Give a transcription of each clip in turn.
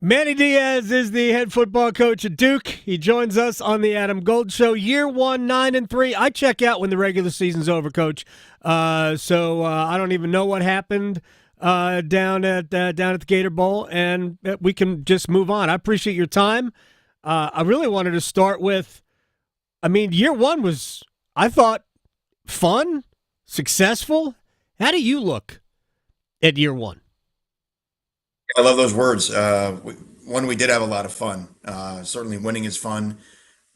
Manny Diaz is the head football coach at Duke. He joins us on the Adam Gold Show. Year 1, 9-3. I check out when the regular season's over, Coach. So I don't even know what happened down at the Gator Bowl, and we can just move on. I appreciate your time. I really wanted to start with, year one was, I thought, fun, successful. How do you look at year one? I love those words. We did have a lot of fun. Certainly, winning is fun,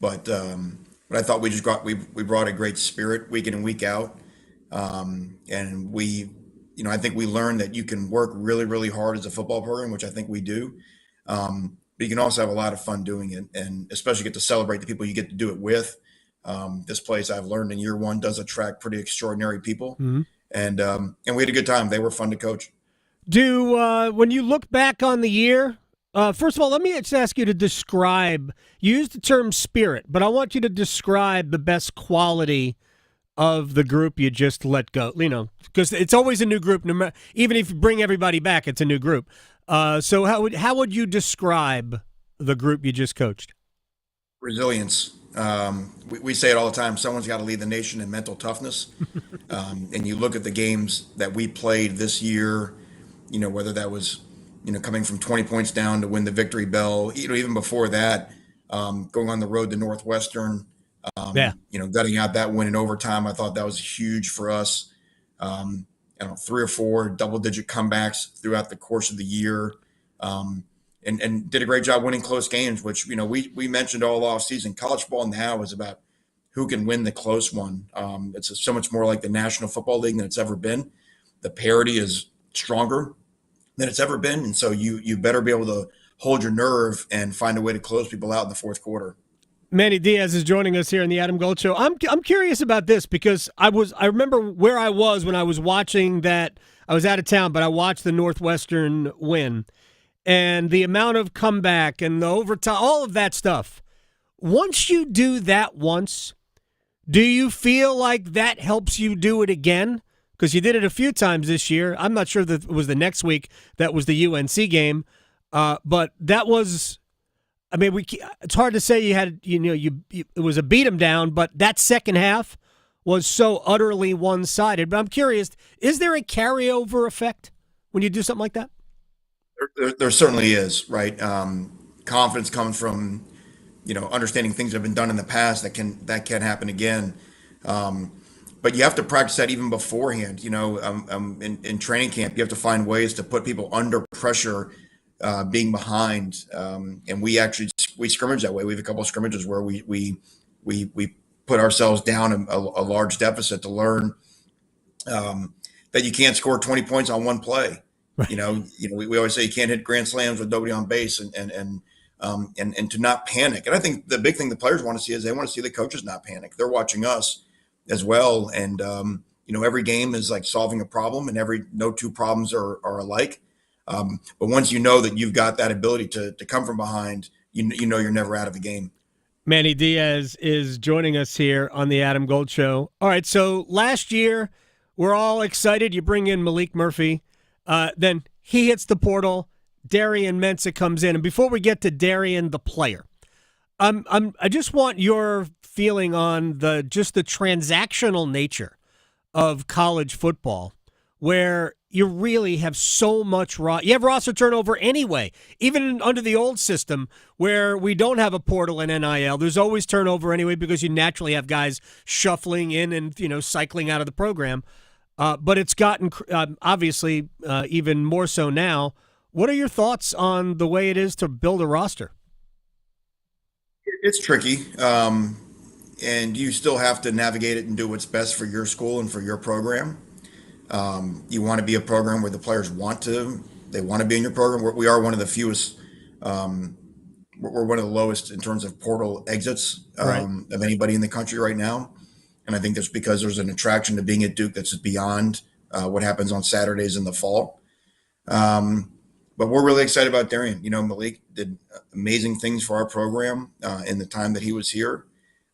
but I thought we brought a great spirit week in and week out, and I think we learned that you can work really, really hard as a football program, which I think we do. But you can also have a lot of fun doing it, and especially get to celebrate the people you get to do it with. This place, I've learned in year one, does attract pretty extraordinary people, Mm-hmm. and we had a good time. They were fun to coach. When you look back on the year, first of all, let me just ask you to describe, you used the term spirit, but I want you to describe the best quality of the group you just let go, because it's always a new group. Even if you bring everybody back, it's a new group. So how would you describe the group you just coached? Resilience. We say it all the time. Someone's got to lead the nation in mental toughness. And you look at the games that we played this year, whether that was, coming from 20 points down to win the victory bell, even before that, going on the road to Northwestern, Yeah. gutting out that win in overtime. I thought that was huge for us. I don't know, 3 or 4 double-digit comebacks throughout the course of the year, and did a great job winning close games, which, we mentioned all off season. College football now is about who can win the close one. It's so much more like the National Football League than it's ever been. The parity is stronger than it's ever been, and so you better be able to hold your nerve and find a way to close people out in the fourth quarter. Manny Diaz is joining us here in the Adam Gold Show. I'm curious about this because I remember where I was when I was watching that. I was out of town, but I watched the Northwestern win and the amount of comeback and the overtime, all of that stuff. Once you do that once, do you feel like that helps you do it again? Because you did it a few times this year. I'm not sure that it was the next week. That was the UNC game, but that was. It's hard to say you had, it was a beat 'em down, but that second half was so utterly one-sided. But I'm curious, is there a carryover effect when you do something like that? There certainly is, right? Confidence comes from, understanding things that have been done in the past that can happen again. But you have to practice that even beforehand. In training camp, you have to find ways to put people under pressure, being behind, and we scrimmage that way. We have a couple of scrimmages where we put ourselves down a large deficit to learn, that you can't score 20 points on one play. Right. We always say you can't hit grand slams with nobody on base, and to not panic. And I think the big thing the players want to see is they want to see the coaches not panic. They're watching us as well, and every game is like solving a problem, and no two problems are alike. But once you know that you've got that ability to come from behind, you're never out of the game. Manny Diaz is joining us here on the Adam Gold Show. All right, so last year, we're all excited. You bring in Malik Murphy. Then he hits the portal. Darian Mensah comes in. And before we get to Darian, the player, I just want your feeling on the transactional nature of college football, where you really have so much you have roster turnover anyway, even under the old system where we don't have a portal in NIL. There's always turnover anyway because you naturally have guys shuffling in and cycling out of the program. But it's gotten obviously even more so now. What are your thoughts on the way it is to build a roster? It's tricky, and you still have to navigate it and do what's best for your school and for your program. You want to be a program where the players want to be in your program. We are one of the fewest, we're one of the lowest in terms of portal exits, Right. of anybody in the country right now. And I think that's because there's an attraction to being at Duke that's beyond what happens on Saturdays in the fall. But we're really excited about Darian. Malik did amazing things for our program in the time that he was here.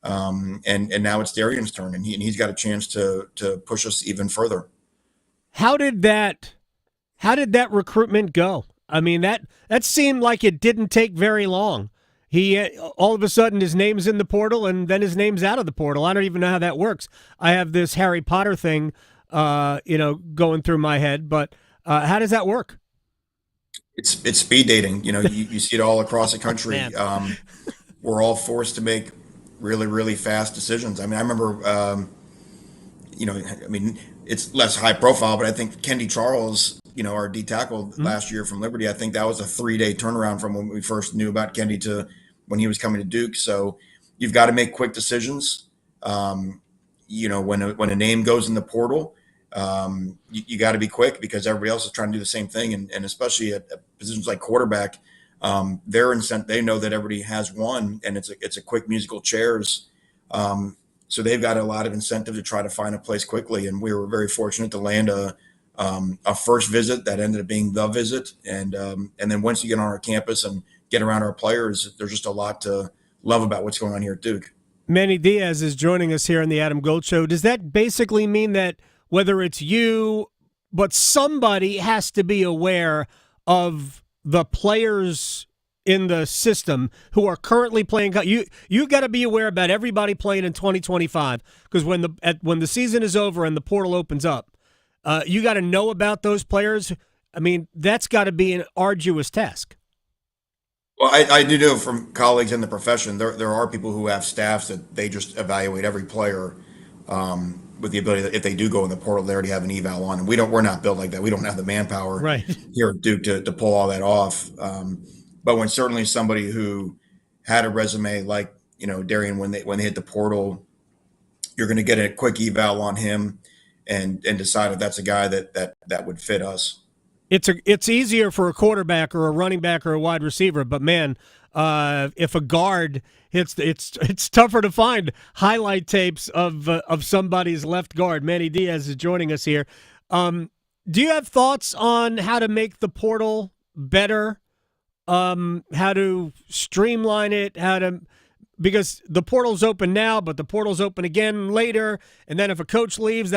And now it's Darian's turn, and he's got a chance to push us even further. How did that recruitment go? I mean, that seemed like it didn't take very long. He all of a sudden his name's in the portal and then his name's out of the portal. I don't even know how that works. I have this Harry Potter thing, going through my head, but how does that work? It's speed dating. You see it all across the country. Man. We're all forced to make really, really fast decisions. I mean, I remember, it's less high profile, but I think Kendi Charles, our D tackle last year from Liberty, I think that was a 3-day turnaround from when we first knew about Kendi to when he was coming to Duke. So you've got to make quick decisions. When a name goes in the portal, you got to be quick because everybody else is trying to do the same thing. And especially at positions like quarterback, they know that everybody has one, and it's a quick musical chairs. So they've got a lot of incentive to try to find a place quickly. And we were very fortunate to land a first visit that ended up being the visit. And then once you get on our campus and get around our players, there's just a lot to love about what's going on here at Duke. Manny Diaz is joining us here on the Adam Gold Show. Does that basically mean that whether it's you, but somebody has to be aware of the players in the system who are currently playing? You got to be aware about everybody playing in 2025 because when the season is over and the portal opens up, you got to know about those players. I mean, that's got to be an arduous task. Well, I do know from colleagues in the profession, there are people who have staffs that they just evaluate every player with the ability that if they do go in the portal, they already have an eval on. And we're not built like that. We don't have the manpower Right. here at Duke to pull all that off. But when certainly somebody who had a resume like, Doeren, when they hit the portal, you're going to get a quick eval on him and decide if that's a guy that would fit us. It's easier for a quarterback or a running back or a wide receiver, but man, if a guard hits, it's tougher to find highlight tapes of somebody's left guard. Manny Diaz is joining us here. Do you have thoughts on how to make the portal better? How to streamline it? Because the portal's open now, but the portal's open again later, and then if a coach leaves,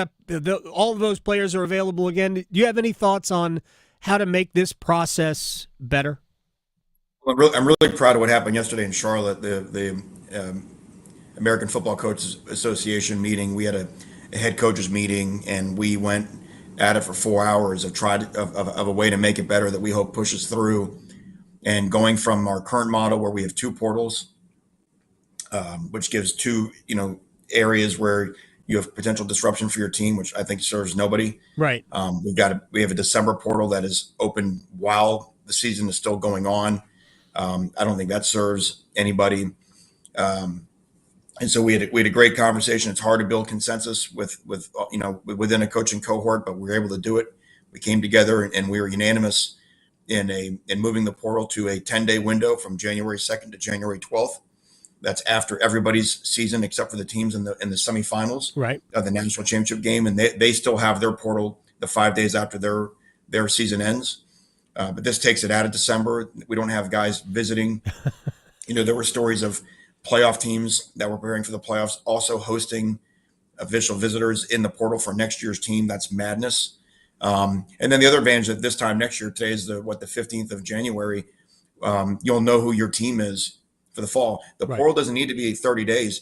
all of those players are available again. Do you have any thoughts on how to make this process better? Well, I'm really proud of what happened yesterday in Charlotte. The American Football Coaches Association meeting. We had a head coaches meeting, and we went at it for 4 hours of a way to make it better that we hope pushes through. And going from our current model where we have two portals, which gives two areas where you have potential disruption for your team, which I think serves nobody. Right. We have a December portal that is open while the season is still going on. I don't think that serves anybody. And so we had a great conversation. It's hard to build consensus within a coaching cohort, but we were able to do it. We came together and we were unanimous in moving the portal to a 10-day window from January 2nd to January 12th. That's after everybody's season except for the teams in the semifinals right. of the national championship game, and they still have their portal the 5 days after their season ends. But this takes it out of December. We don't have guys visiting. There were stories of playoff teams that were preparing for the playoffs also hosting official visitors in the portal for next year's team. That's madness. And then the other advantage that this time next year, today is the 15th of January. You'll know who your team is for the fall. The portal doesn't need to be 30 days.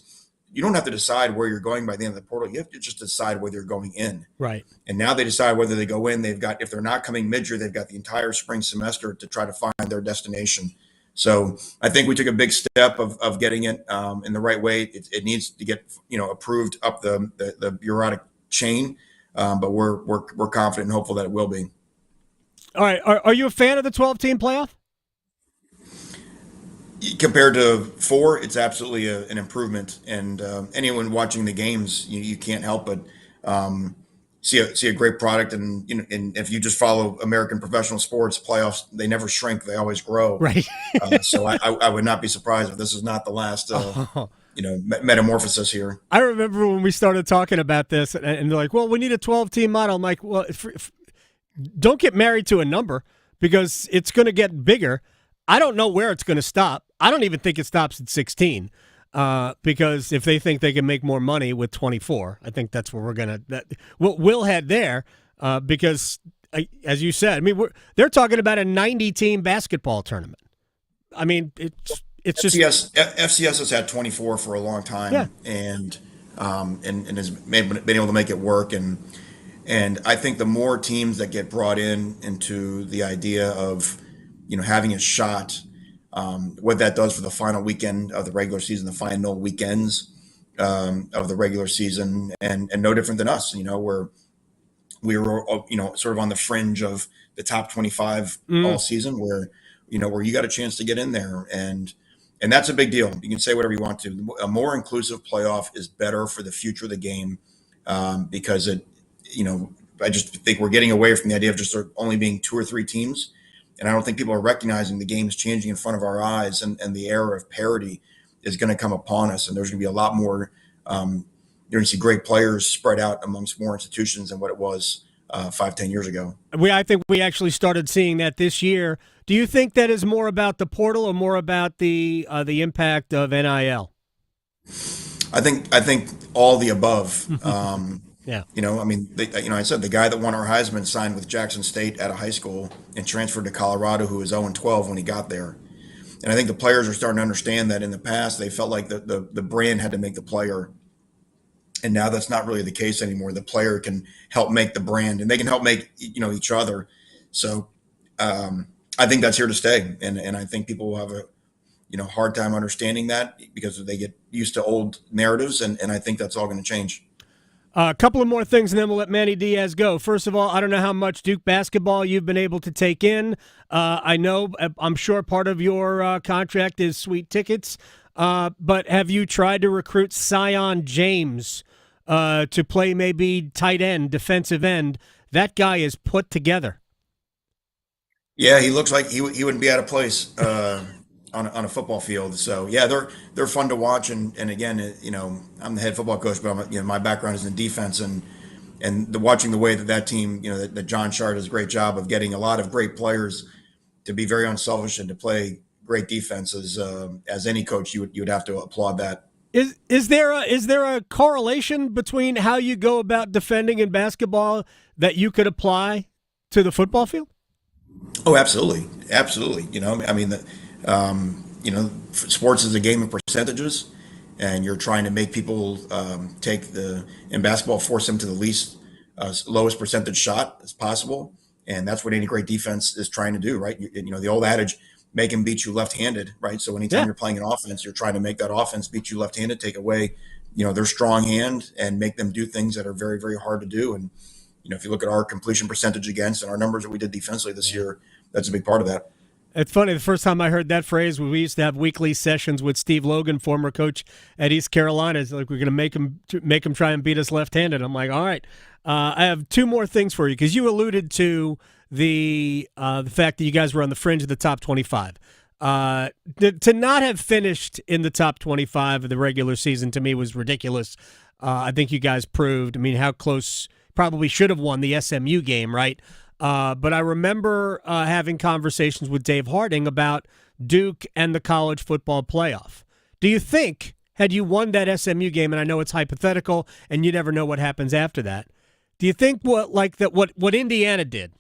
You don't have to decide where you're going by the end of the portal. You have to just decide whether you're going in. Right. And now they decide whether they go in. If they're not coming mid-year, they've got the entire spring semester to try to find their destination. So I think we took a big step of getting it in the right way. It needs to get approved up the bureaucratic chain, but we're confident and hopeful that it will be. All right. Are you a fan of the 12-team playoff? Compared to 4, it's absolutely an improvement. And anyone watching the games, you can't help but see a great product. And and if you just follow American professional sports, playoffs, they never shrink; they always grow. Right. So I would not be surprised if this is not the last metamorphosis here. I remember when we started talking about this, and they're like, "Well, we need a 12-team model." I'm like, "Well, don't get married to a number because it's going to get bigger." I don't know where it's going to stop. I don't even think it stops at 16 because if they think they can make more money with 24, I think that's where we'll head there because as you said, I mean, they're talking about a 90-team basketball tournament. I mean, it's just FCS has had 24 for a long yeah. time, and has been able to make it work. And I think the more teams that get brought into the idea of, having a shot, what that does for the final weekend of the regular season, the final weekends of the regular season, and no different than us, where we were, sort of on the fringe of the top 25 all Mm. season, where you got a chance to get in there, and that's a big deal. You can say whatever you want to. A more inclusive playoff is better for the future of the game, because I just think we're getting away from the idea of just only being two or three teams, and I don't think people are recognizing the game's changing in front of our eyes, and the era of parity is going to come upon us, and there's going to be a lot more. You're going to see great players spread out amongst more institutions than what it was 5, 10 years ago. I think we actually started seeing that this year. Do you think that is more about the portal or more about the impact of NIL? I think all the above. Yeah. I mean, I said the guy that won our Heisman signed with Jackson State at a high school and transferred to Colorado, who was 0-12 when he got there. And I think the players are starting to understand that in the past they felt like the brand had to make the player. And now that's not really the case anymore. The player can help make the brand, and they can help make each other. So I think that's here to stay, and I think people will have a hard time understanding that because they get used to old narratives, and I think that's all going to change. A couple of more things, and then we'll let Manny Diaz go. First of all, I don't know how much Duke basketball you've been able to take in. I'm sure part of your contract is sweet tickets, but have you tried to recruit Sion James to play maybe tight end, defensive end? That guy is put together. Yeah, he looks like he wouldn't be out of place on a football field. So yeah, they're fun to watch. And again, I'm the head football coach, but my background is in defense, and watching the way that team, that John Shard does a great job of getting a lot of great players to be very unselfish and to play great defenses. As any coach, you would have to applaud that. Is there a correlation between how you go about defending in basketball that you could apply to the football field? Oh, absolutely, absolutely. I mean, sports is a game of percentages, and you're trying to make people in basketball, force them to the least lowest percentage shot as possible, and that's what any great defense is trying to do, right? The old adage, make them beat you left-handed, right? So anytime you're playing an offense, you're trying to make that offense beat you left-handed, take away, their strong hand, and make them do things that are very, very hard to do. And if you look at our completion percentage against and our numbers that we did defensively this year, that's a big part of that. It's funny. The first time I heard that phrase, we used to have weekly sessions with Steve Logan, former coach at East Carolina. It's like, we're going to make him try and beat us left-handed. I'm like, all right. I have two more things for you, because you alluded to the fact that you guys were on the fringe of the top 25. To not have finished in the top 25 of the regular season, to me, was ridiculous. I think you guys proved, how close. Probably should have won the SMU game, right? But I remember having conversations with Dave Harding about Duke and the college football playoff. Do you think, had you won that SMU game, and I know it's hypothetical and you never know what happens after that, do you think what Indiana did,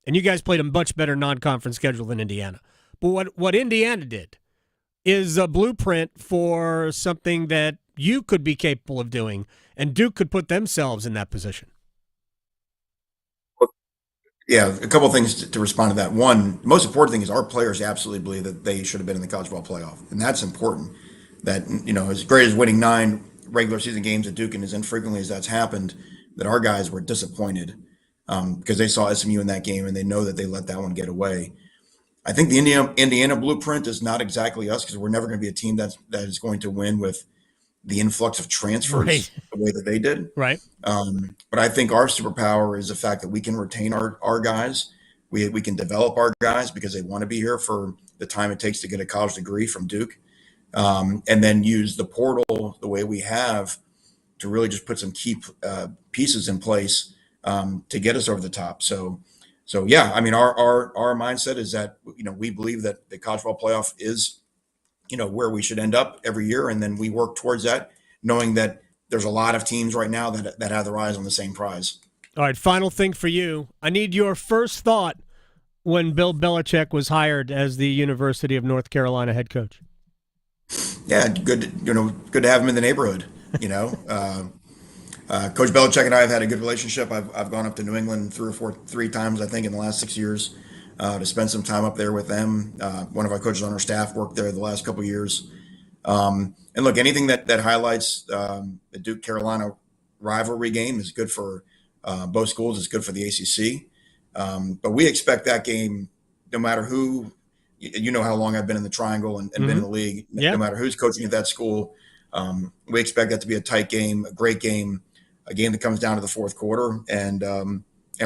and you guys played a much better non-conference schedule than Indiana, but what Indiana did is a blueprint for something that you could be capable of doing, and Duke could put themselves in that position? Yeah, a couple of things to respond to that. One, the most important thing is our players absolutely believe that they should have been in the college football playoff, and that's important. That as great as winning 9 regular season games at Duke, and as infrequently as that's happened, that our guys were disappointed because they saw SMU in that game and they know that they let that one get away. I think the Indiana blueprint is not exactly us, because we're never going to be a team that is going to win with the influx of transfers Right. the way that they did. Right. But I think our superpower is the fact that we can retain our guys. We can develop our guys because they want to be here for the time it takes to get a college degree from Duke, and then use the portal the way we have to really just put some key pieces in place to get us over the top. So yeah, our mindset is that we believe that the college football playoff is where we should end up every year, and then we work towards that, knowing that there's a lot of teams right now that have their eyes on the same prize. All right, final thing for you. I need your first thought when Bill Belichick was hired as the University of North Carolina head coach. Yeah, good. Good to have him in the neighborhood. Coach Belichick and I have had a good relationship. I've gone up to New England three times, I think, in the last 6 years to spend some time up there with them. One of our coaches on our staff worked there the last couple of years. And look, anything that highlights the Duke Carolina rivalry game is good for both schools. It's good for the ACC. But we expect that game, no matter who. You know how long I've been in the Triangle and been in the league. Yeah. No matter who's coaching at that school, we expect that to be a tight game, a great game, a game that comes down to the fourth quarter, and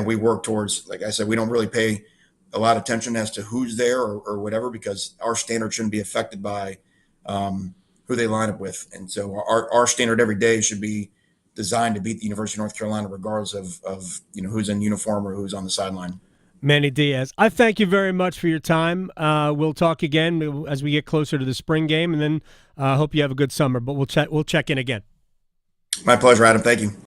we work towards. Like I said, we don't really pay a lot of attention as to who's there or whatever, because our standard shouldn't be affected by who they line up with, and so our standard every day should be designed to beat the University of North Carolina, regardless of who's in uniform or who's on the sideline. Manny Diaz, I thank you very much for your time. We'll talk again as we get closer to the spring game, and then hope you have a good summer. But we'll check in again. My pleasure, Adam. Thank you.